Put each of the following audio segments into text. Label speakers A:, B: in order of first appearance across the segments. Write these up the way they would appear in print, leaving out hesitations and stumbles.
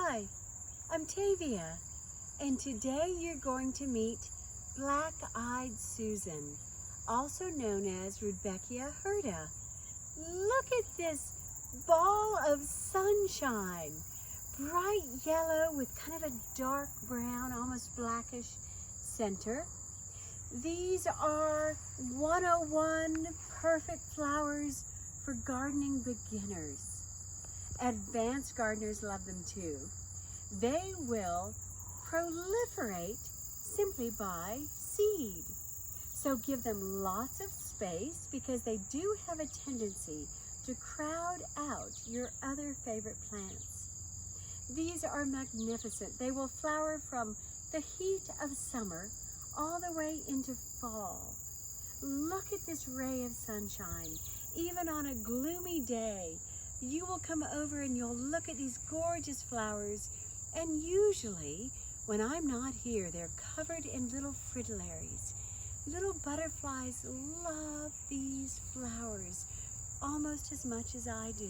A: Hi, I'm Tavia, and today you're going to meet Black-Eyed Susan, also known as Rudbeckia hirta. Look at this ball of sunshine, bright yellow with kind of a dark brown, almost blackish center. These are 101 perfect flowers for gardening beginners. Advanced gardeners love them too. They will proliferate simply by seed. So give them lots of space because they do have a tendency to crowd out your other favorite plants. These are magnificent. They will flower from the heat of summer all the way into fall. Look at this ray of sunshine. Even on a gloomy day, you will come over and you'll look at these gorgeous flowers, and usually when I'm not here, they're covered in little fritillaries. Little butterflies love these flowers almost as much as I do.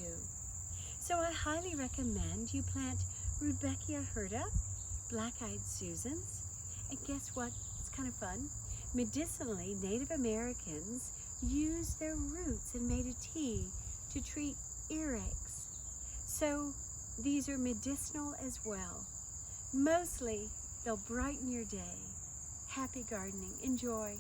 A: So I highly recommend you plant Rudbeckia hirta, Black-Eyed Susans, and guess what? It's kind of fun. Medicinally, Native Americans used their roots and made a tea to treat earaches. So these are medicinal as well. Mostly, they'll brighten your day. Happy gardening. Enjoy.